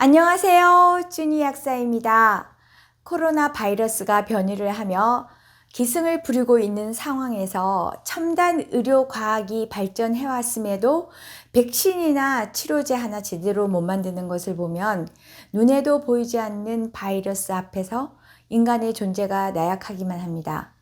안녕하세요. 쭈니 약사입니다. 코로나 바이러스가 변이를 하며 기승을 부리고 있는 상황에서 첨단 의료 과학이 발전해 왔음에도 백신이나 치료제 하나 제대로 못 만드는 것을 보면 눈에도 보이지 않는 바이러스 앞에서 인간의 존재가 나약하기만 합니다.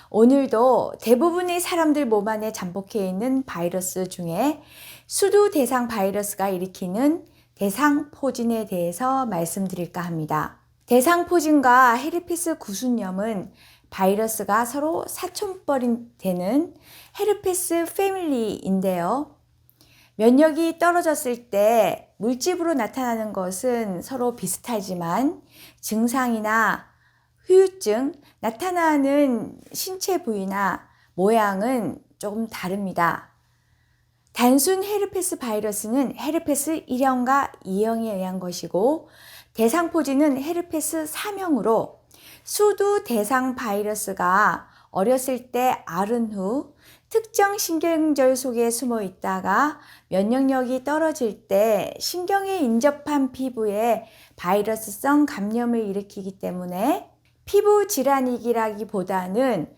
오늘도 대부분의 사람들 몸 안에 잠복해 있는 바이러스 중에 수두 대상 바이러스가 일으키는 대상포진에 대해서 말씀드릴까 합니다. 대상포진과 헤르페스 구순염은 바이러스가 서로 사촌뻘이 되는 헤르페스 패밀리인데요. 면역이 떨어졌을 때 물집으로 나타나는 것은 서로 비슷하지만 증상이나 후유증, 나타나는 신체 부위나 모양은 조금 다릅니다. 단순 헤르페스 바이러스는 헤르페스 1형과 2형에 의한 것이고 대상포진은 헤르페스 3형으로 수두 대상 바이러스가 어렸을 때 앓은 후 특정 신경절 속에 숨어 있다가 면역력이 떨어질 때 신경에 인접한 피부에 바이러스성 감염을 일으키기 때문에 피부 질환이라기보다는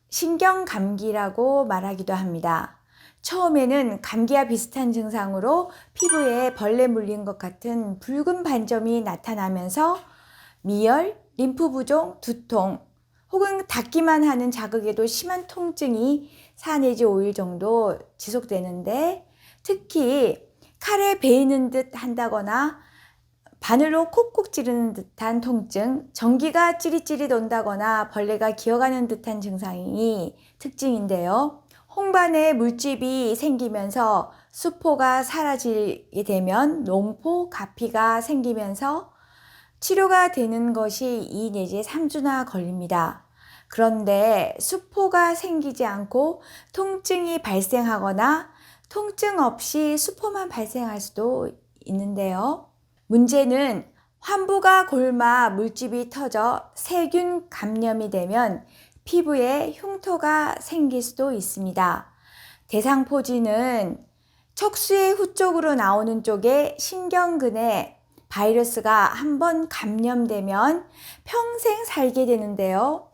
신경감기라고 말하기도 합니다. 처음에는 감기와 비슷한 증상으로 피부에 벌레 물린 것 같은 붉은 반점이 나타나면서 미열, 림프 부종, 두통 혹은 닿기만 하는 자극에도 심한 통증이 4 내지 5일 정도 지속되는데 특히 칼에 베이는 듯 한다거나 바늘로 콕콕 찌르는 듯한 통증, 전기가 찌릿찌릿 온다거나 벌레가 기어가는 듯한 증상이 특징인데요. 홍반에 물집이 생기면서 수포가 사라지게 되면 농포, 가피가 생기면서 치료가 되는 것이 2 내지 3주나 걸립니다. 그런데 수포가 생기지 않고 통증이 발생하거나 통증 없이 수포만 발생할 수도 있는데요. 문제는 환부가 골마 물집이 터져 세균 감염이 되면 피부에 흉터가 생길 수도 있습니다. 대상포진은 척수의 후쪽으로 나오는 쪽에 신경근에 바이러스가 한번 감염되면 평생 살게 되는데요.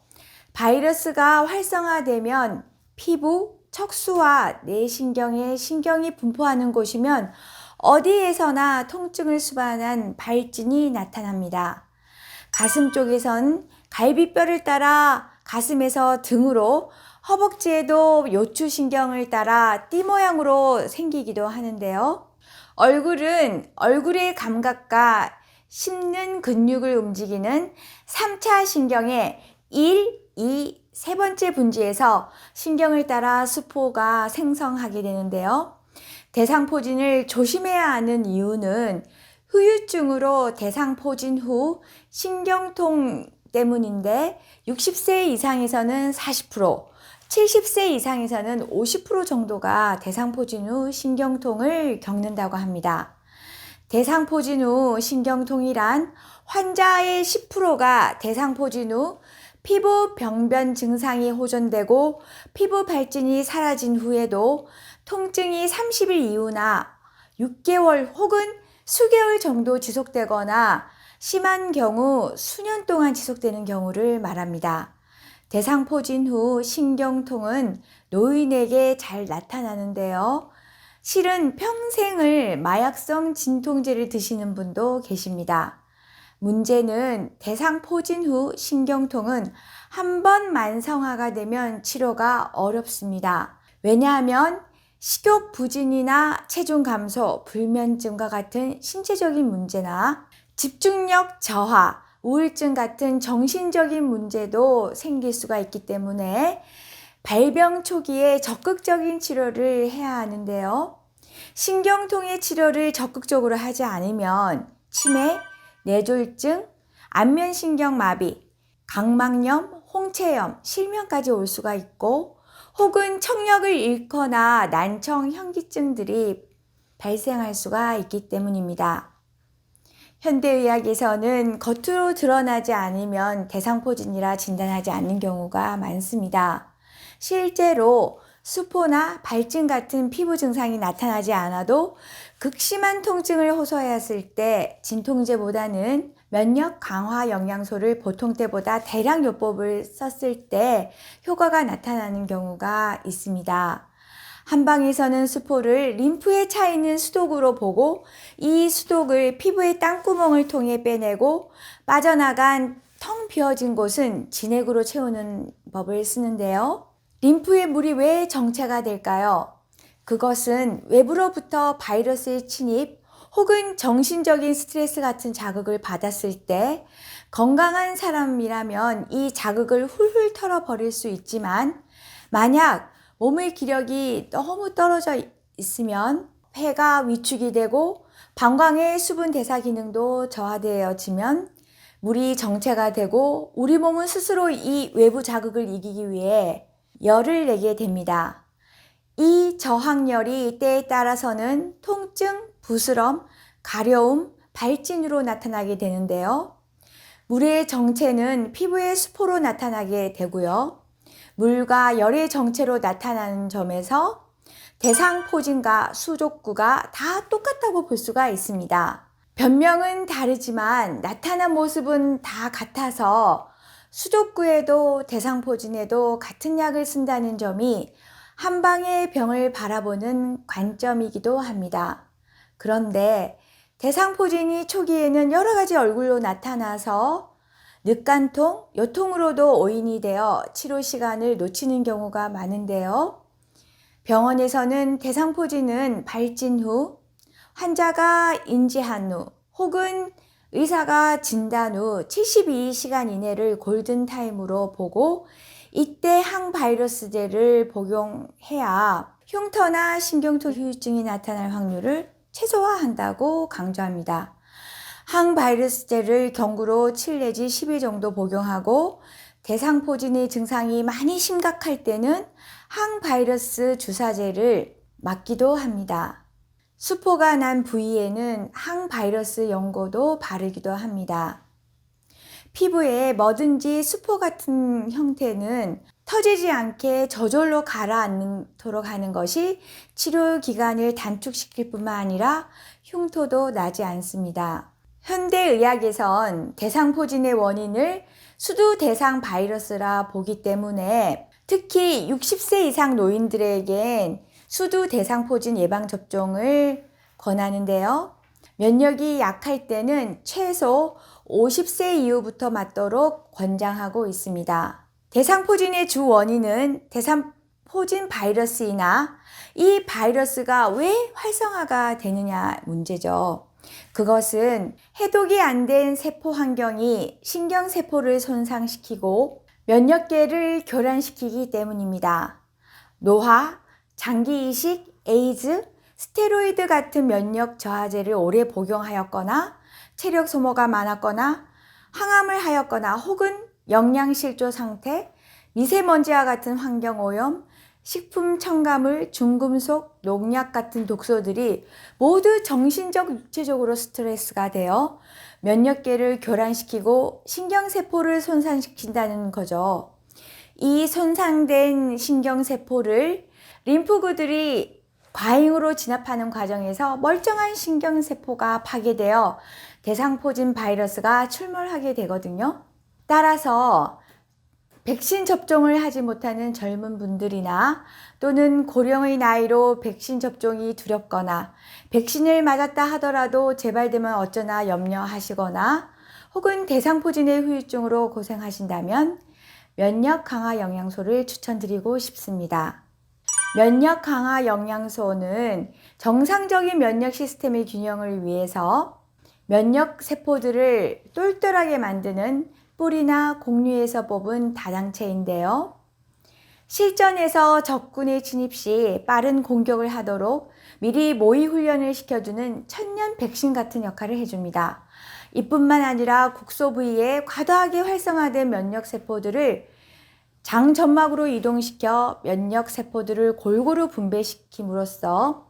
바이러스가 활성화되면 피부, 척수와 뇌신경에 신경이 분포하는 곳이면 어디에서나 통증을 수반한 발진이 나타납니다. 가슴 쪽에선 갈비뼈를 따라 가슴에서 등으로, 허벅지에도 요추신경을 따라 띠 모양으로 생기기도 하는데요. 얼굴은 얼굴의 감각과 씹는 근육을 움직이는 3차 신경의 1, 2, 세 번째 분지에서 신경을 따라 수포가 생성하게 되는데요. 대상포진을 조심해야 하는 이유는 후유증으로 대상포진 후 신경통 때문인데 60세 이상에서는 40%, 70세 이상에서는 50% 정도가 대상포진 후 신경통을 겪는다고 합니다. 대상포진 후 신경통이란 환자의 10%가 대상포진 후 피부 병변 증상이 호전되고 피부 발진이 사라진 후에도 통증이 30일 이후나 6개월 혹은 수개월 정도 지속되거나 심한 경우 수년 동안 지속되는 경우를 말합니다. 대상포진 후 신경통은 노인에게 잘 나타나는데요. 실은 평생을 마약성 진통제를 드시는 분도 계십니다. 문제는 대상포진 후 신경통은 한 번 만성화가 되면 치료가 어렵습니다. 왜냐하면 식욕 부진이나 체중 감소, 불면증과 같은 신체적인 문제나 집중력 저하, 우울증 같은 정신적인 문제도 생길 수가 있기 때문에 발병 초기에 적극적인 치료를 해야 하는데요. 신경통의 치료를 적극적으로 하지 않으면 치매, 뇌졸중, 안면신경마비, 각막염, 홍채염, 실명까지 올 수가 있고 혹은 청력을 잃거나 난청, 현기증들이 발생할 수가 있기 때문입니다. 현대의학에서는 겉으로 드러나지 않으면 대상포진이라 진단하지 않는 경우가 많습니다. 실제로 수포나 발진 같은 피부 증상이 나타나지 않아도 극심한 통증을 호소했을 때 진통제보다는 면역 강화 영양소를 보통 때보다 대량 요법을 썼을 때 효과가 나타나는 경우가 있습니다. 한방에서는 수포를 림프에 차 있는 수독으로 보고 이 수독을 피부의 땅구멍을 통해 빼내고 빠져나간 텅 비어진 곳은 진액으로 채우는 법을 쓰는데요. 림프의 물이 왜 정체가 될까요? 그것은 외부로부터 바이러스의 침입 혹은 정신적인 스트레스 같은 자극을 받았을 때 건강한 사람이라면 이 자극을 훌훌 털어버릴 수 있지만 만약 몸의 기력이 너무 떨어져 있으면 폐가 위축이 되고 방광의 수분 대사 기능도 저하되어지면 물이 정체가 되고 우리 몸은 스스로 이 외부 자극을 이기기 위해 열을 내게 됩니다. 이 저항열이 때에 따라서는 통증, 부스럼, 가려움, 발진으로 나타나게 되는데요. 물의 정체는 피부의 수포로 나타나게 되고요. 물과 열의 정체로 나타나는 점에서 대상포진과 수족구가 다 똑같다고 볼 수가 있습니다. 변명은 다르지만 나타난 모습은 다 같아서 수족구에도 대상포진에도 같은 약을 쓴다는 점이 한방의 병을 바라보는 관점이기도 합니다. 그런데 대상포진이 초기에는 여러 가지 얼굴로 나타나서 늑간통, 요통으로도 오인이 되어 치료 시간을 놓치는 경우가 많은데요. 병원에서는 대상포진은 발진 후, 환자가 인지한 후, 혹은 의사가 진단 후 72시간 이내를 골든타임으로 보고 이때 항바이러스제를 복용해야 흉터나 신경통 후유증이 나타날 확률을 최소화한다고 강조합니다. 항바이러스제를 경구로 7 내지 10일 정도 복용하고 대상포진의 증상이 많이 심각할 때는 항바이러스 주사제를 맞기도 합니다. 수포가 난 부위에는 항바이러스 연고도 바르기도 합니다. 피부에 뭐든지 수포 같은 형태는 터지지 않게 저절로 가라앉도록 하는 것이 치료 기간을 단축시킬 뿐만 아니라 흉터도 나지 않습니다. 현대의학에선 대상포진의 원인을 수두대상 바이러스라 보기 때문에 특히 60세 이상 노인들에겐 수두대상포진 예방접종을 권하는데요. 면역이 약할 때는 최소 50세 이후부터 맞도록 권장하고 있습니다. 대상포진의 주 원인은 대상포진 바이러스이나 이 바이러스가 왜 활성화가 되느냐 문제죠. 그것은 해독이 안 된 세포 환경이 신경세포를 손상시키고 면역계를 교란시키기 때문입니다. 노화, 장기이식, 에이즈, 스테로이드 같은 면역 저하제를 오래 복용하였거나 체력 소모가 많았거나 항암을 하였거나 혹은 영양실조 상태, 미세먼지와 같은 환경오염, 식품 첨가물, 중금속, 농약 같은 독소들이 모두 정신적, 육체적으로 스트레스가 되어 면역계를 교란시키고 신경세포를 손상시킨다는 거죠. 이 손상된 신경세포를 림프구들이 과잉으로 진압하는 과정에서 멀쩡한 신경세포가 파괴되어 대상포진 바이러스가 출몰하게 되거든요. 따라서 백신 접종을 하지 못하는 젊은 분들이나 또는 고령의 나이로 백신 접종이 두렵거나 백신을 맞았다 하더라도 재발되면 어쩌나 염려하시거나 혹은 대상포진의 후유증으로 고생하신다면 면역 강화 영양소를 추천드리고 싶습니다. 면역 강화 영양소는 정상적인 면역 시스템의 균형을 위해서 면역 세포들을 똘똘하게 만드는 뿌리나 곡류에서 뽑은 다당체인데요. 실전에서 적군의 진입 시 빠른 공격을 하도록 미리 모의 훈련을 시켜주는 천년 백신 같은 역할을 해줍니다. 이뿐만 아니라 국소 부위에 과도하게 활성화된 면역세포들을 장 점막으로 이동시켜 면역세포들을 골고루 분배시킴으로써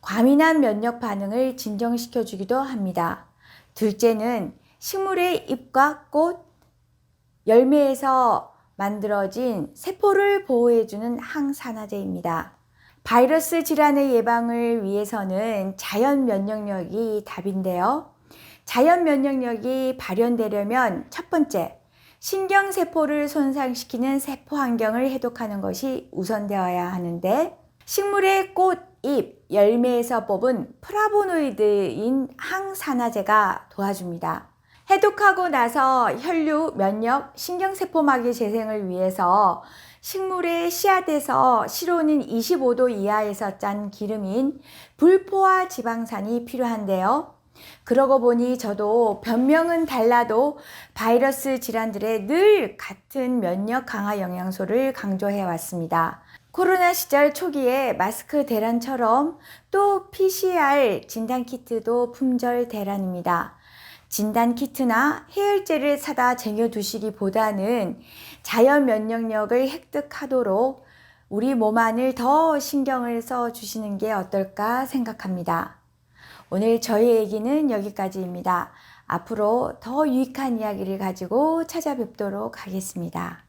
과민한 면역 반응을 진정시켜주기도 합니다. 둘째는 식물의 잎과 꽃, 열매에서 만들어진 세포를 보호해주는 항산화제입니다. 바이러스 질환의 예방을 위해서는 자연 면역력이 답인데요. 자연 면역력이 발현되려면 첫 번째, 신경세포를 손상시키는 세포 환경을 해독하는 것이 우선되어야 하는데, 식물의 꽃, 잎, 열매에서 뽑은 플라보노이드인 항산화제가 도와줍니다. 해독하고 나서 혈류, 면역, 신경세포막의 재생을 위해서 식물의 씨앗에서 시로는 25도 이하에서 짠 기름인 불포화 지방산이 필요한데요. 그러고 보니 저도 변명은 달라도 바이러스 질환들에 늘 같은 면역 강화 영양소를 강조해 왔습니다. 코로나 시절 초기에 마스크 대란처럼 또 PCR 진단키트도 품절 대란입니다. 진단키트나 해열제를 사다 쟁여두시기보다는 자연 면역력을 획득하도록 우리 몸 안을 더 신경을 써주시는 게 어떨까 생각합니다. 오늘 저희 얘기는 여기까지입니다. 앞으로 더 유익한 이야기를 가지고 찾아뵙도록 하겠습니다.